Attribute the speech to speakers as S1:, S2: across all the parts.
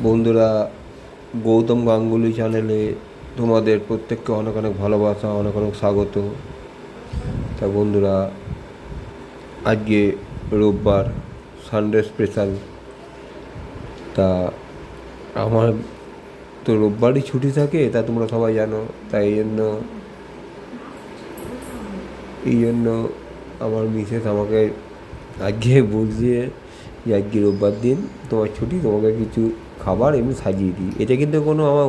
S1: বন্ধুরা, গৌতম গাঙ্গুলি চ্যানেলে তোমাদের প্রত্যেককে অনেক অনেক ভালোবাসা, অনেক অনেক স্বাগত। তা বন্ধুরা, আজকে রোববার, সানডে স্পেশাল। তা আমার তো রোববারই ছুটি থাকে, তা তোমরা সবাই জানো। তাই এই জন্য আমার মিসেস আমাকে আজকে বলছে যে আজকে রোববার দিন তোমার ছুটি, তোমাকে কিছু খাবার এমনি সাজিয়ে দিই। এটা কিন্তু কোনো আমার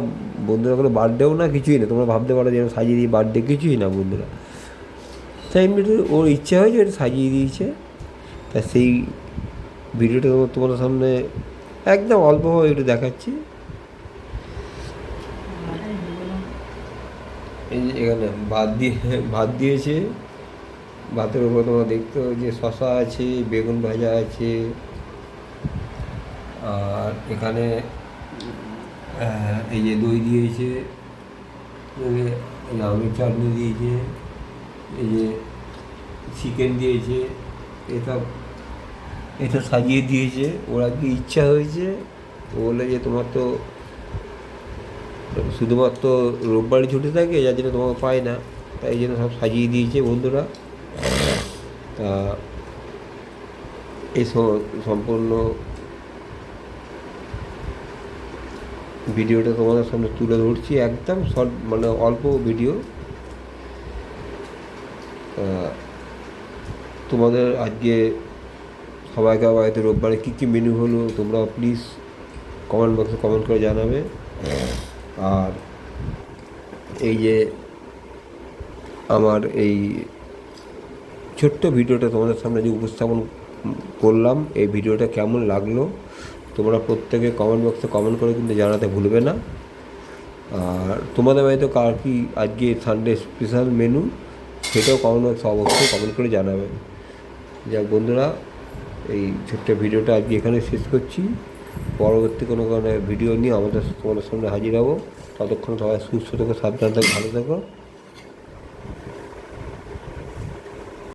S1: বন্ধুরা কোনো বার্থডেও না, কিছুই না। তোমরা ভাবতে পারো যে সাজিয়ে দিই, বার্থডে কিছুই না বন্ধুরা। তাই এমনি ওর ইচ্ছা হয়েছে, এটা সাজিয়ে দিয়েছে। তা সেই ভিডিওটা তোমাদের সামনে একদম অল্পভাবে একটু দেখাচ্ছি। এই যে এখানে ভাত দিয়েছে। ভাতের উপর তোমরা দেখতে যে শশা আছে, বেগুন ভাজা আছে, আর এখানে এই যে দই দিয়েছে, এই আমের চাটনি দিয়েছে, এই যে চিকেন দিয়েছে। এটা এটা সাজিয়ে দিয়েছে। ওরা কি ইচ্ছা হয়েছে, ও বলে যে তোমার তো শুধুমাত্র রোববারই ছুটি থাকে, যার জন্য তোমাকে পায় না, তাই জন্য সব সাজিয়ে দিয়েছে বন্ধুরা। তা এই সম্পূর্ণ ভিডিওটা তোমাদের সামনে তুলে ধরছি, একদম শর্ট, মানে অল্প ভিডিও। তোমাদের আজকে সবাইকে বাড়িতে রোববারে কী কী মেনু হলো তোমরা প্লিজ কমেন্ট বক্সে কমেন্ট করে জানাবে। আর এই যে আমার এই ছোট্ট ভিডিওটা তোমাদের সামনে যে উপস্থাপন করলাম, এই ভিডিওটা কেমন লাগলো তোমরা প্রত্যেকে কমেন্ট বক্সে কমেন্ট করে কিন্তু জানাতে ভুলবে না। আর তোমাদের বাড়িতে কার কি আজকে সানডে স্পেশাল মেনু, সেটাও কমেন্ট বক্সে অবশ্যই কমেন্ট করে জানাবে। যাক বন্ধুরা, এই ছোট্ট ভিডিওটা আজকে এখানে শেষ করছি। পরবর্তী কোনো ভিডিও নিয়ে তোমাদের সামনে হাজির হব। ততক্ষণ সবাই সুস্থ থেকো, সাবধান থেকো, ভালো থেকো।